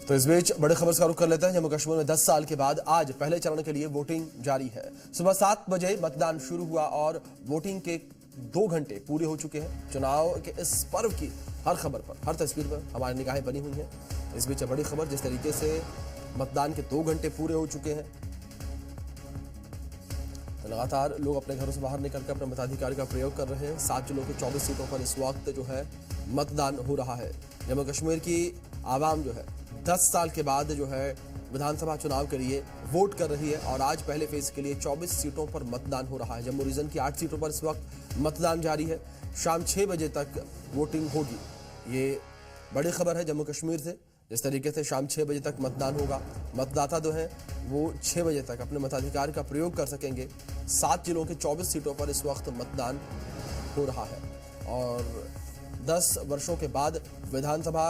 तो इस बीच बड़ी खबर का रुख कर लेते हैं। जम्मू कश्मीर में 10 साल के बाद आज पहले चरण के लिए वोटिंग जारी है। सुबह 7 बजे मतदान शुरू हुआ और वोटिंग के 2 घंटे पूरे हो चुके हैं। चुनाव के इस पर्व की हर खबर पर, हर तस्वीर पर हमारी निगाहें बनी हुई हैं। इस बीच बड़ी खबर, जिस तरीके से मतदान के 2 घंटे पूरे हो चुके हैं, तो लगातार लोग अपने घरों से बाहर निकलकर अपने मताधिकार का प्रयोग कर रहे हैं। 7 जिलों की 24 सीटों पर इस वक्त जो है मतदान हो रहा है। जम्मू कश्मीर की आवाम जो है 10 साल के बाद जो है विधानसभा चुनाव के लिए वोट कर रही है और आज पहले फेज के लिए 24 सीटों पर मतदान हो रहा है। जम्मू रीजन की 8 सीटों पर इस वक्त मतदान जारी है। शाम 6 बजे तक वोटिंग होगी। ये बड़ी खबर है जम्मू कश्मीर से। जिस तरीके से शाम 6 बजे तक मतदान होगा, मतदाता जो है वो 6 बजे तक अपने मताधिकार का प्रयोग कर सकेंगे। 7 जिलों के 24 सीटों पर इस वक्त मतदान हो रहा है और 10 वर्षों के बाद विधानसभा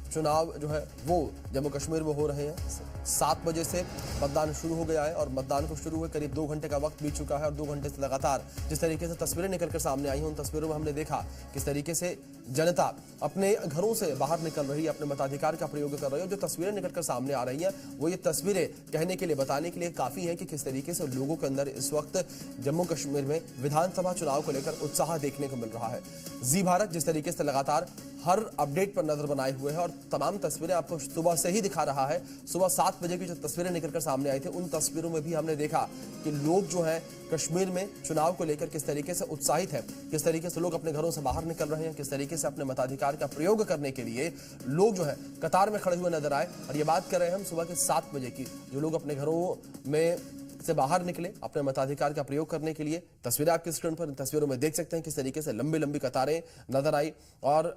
चुनाव जो है वो जम्मू कश्मीर में हो रहे हैं। 7 बजे से मतदान शुरू हो गया है और मतदान को शुरू हुए करीब 2 घंटे का वक्त बीत चुका है और 2 घंटे से लगातार जिस तरीके से तस्वीरें निकलकर सामने आई हैं, उन तस्वीरों में हमने देखा किस तरीके से जनता अपने घरों से बाहर निकल रही है, अपने मताधिकार का प्रयोग कर रही है। जो तस्वीरें निकलकर सामने आ रही हैं वो ये तस्वीरें कहने के लिए, बताने के लिए काफी है कि किस तरीके से लोगों के अंदर इस वक्त जम्मू कश्मीर में विधानसभा चुनाव को लेकर उत्साह देखने को मिल रहा है। जी भारत जिस तरीके से लगातार हर अपडेट पर नजर बनाए हुए हैं और तमाम तस्वीरें आपको सुबह से ही दिखा रहा है। सुबह 7 बजे की जो तस्वीरें निकलकर सामने आई थी, उन तस्वीरों में भी हमने देखा कि लोग जो है कश्मीर में चुनाव को लेकर किस तरीके से उत्साहित है, किस तरीके से लोग अपने घरों से बाहर निकल रहे हैं, किस तरीके से अपने मताधिकार का प्रयोग करने के लिए लोग जो है कतार में खड़े हुए नजर आए। और ये बात कर रहे हैं हम सुबह के 7 बजे की, जो लोग अपने घरों में से बाहर निकले अपने मताधिकार का प्रयोग करने के लिए। तस्वीरें आपकी स्क्रीन पर, इन तस्वीरों में देख सकते हैं किस तरीके से लंबी लंबी कतारें नजर आई और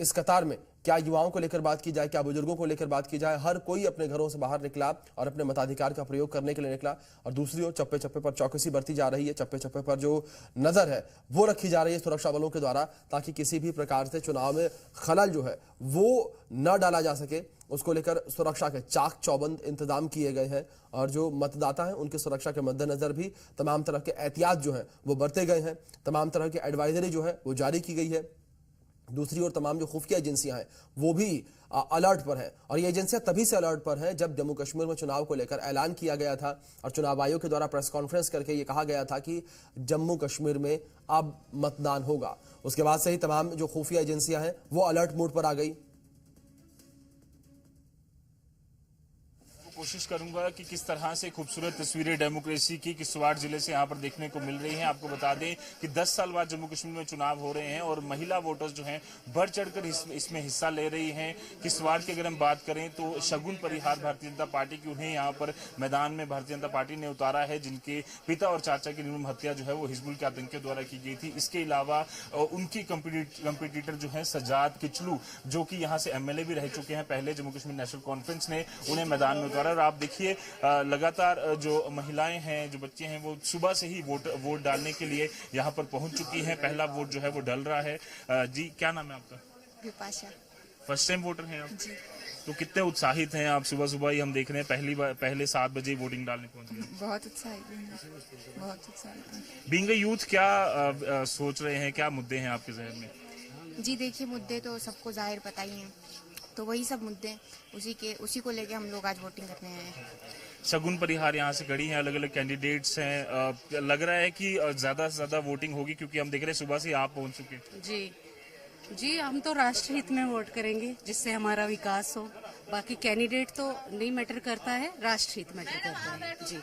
इस कतार में क्या युवाओं को लेकर बात की जाए, क्या बुजुर्गों को लेकर बात की जाए, हर कोई अपने घरों से बाहर निकला और अपने मताधिकार का प्रयोग करने के लिए निकला। और दूसरी ओर चप्पे चप्पे पर चौकसी बरती जा रही है। चप्पे चप्पे पर जो नजर है वो रखी जा रही है सुरक्षा बलों के द्वारा, ताकि किसी भी प्रकार से चुनाव में खलल जो है वो न डाला जा सके। उसको लेकर सुरक्षा के चाक चौबंद इंतजाम किए गए हैं और जो मतदाता हैं उनकी सुरक्षा के मद्देनजर भी तमाम तरह के एहतियात जो है वो बरते गए हैं। तमाम तरह की एडवाइजरी जो है वो जारी की गई है। दूसरी ओर तमाम जो खुफिया एजेंसियां हैं वो भी अलर्ट पर हैं और ये एजेंसियां तभी से अलर्ट पर हैं जब जम्मू कश्मीर में चुनाव को लेकर ऐलान किया गया था और चुनाव आयोग के द्वारा प्रेस कॉन्फ्रेंस करके ये कहा गया था कि जम्मू कश्मीर में अब मतदान होगा। उसके बाद से ही तमाम जो खुफिया एजेंसियां हैं वो अलर्ट मोड पर आ गई। कोशिश करूंगा कि किस तरह से खूबसूरत तस्वीरें डेमोक्रेसी की किश्तवाड़ जिले से यहाँ पर देखने को मिल रही हैं। आपको बता दें कि 10 साल बाद जम्मू कश्मीर में चुनाव हो रहे हैं और महिला वोटर्स जो हैं बढ़ चढ़कर इसमें हिस्सा ले रही हैं। किश्तवाड़ की अगर हम बात करें तो शगुन परिहार भारतीय जनता पार्टी की, उन्हें यहाँ पर मैदान में भारतीय जनता पार्टी ने उतारा है, जिनके पिता और चाचा की निर्मम हत्या जो है वो हिजबुल के आतंकियों द्वारा की गई थी। इसके अलावा उनकी कंपटीटर जो है सजाद किचलू, जो कि यहाँ से MLA भी रह चुके हैं पहले, जम्मू कश्मीर नेशनल कॉन्फ्रेंस ने उन्हें मैदान में उतारा। और आप देखिए लगातार जो महिलाएं हैं, जो बच्चे हैं, वो सुबह से ही वोट डालने के लिए यहाँ पर पहुंच चुकी हैं। पहला वोट जो है वो डल रहा है। जी क्या नाम है आपका? विपाशा। फर्स्ट टाइम वोटर हैं आप जी। तो कितने उत्साहित हैं आप? सुबह सुबह ही हम देख रहे हैं पहले 7 बजे वोटिंग डालने पहुंच गए। बहुत उत्साहित हैं, बहुत उत्साहित हैं। बीइंग अ यूथ क्या सोच रहे हैं, क्या मुद्दे हैं आपके जहन में? जी देखिए, मुद्दे तो सबको जाहिर पता ही हैं, तो वही सब मुद्दे उसी को लेके हम लोग आज वोटिंग करने आए हैं। शगुन परिहार यहाँ से खड़ी हैं, अलग अलग कैंडिडेट्स हैं। लग रहा है कि ज्यादा से ज्यादा वोटिंग होगी, क्योंकि हम देख रहे हैं सुबह से आप पहुंच चुके। जी हम तो राष्ट्र हित में वोट करेंगे, जिससे हमारा विकास हो। बाकी कैंडिडेट तो नहीं मैटर करता है, राष्ट्र हित मैटर करता है। जी।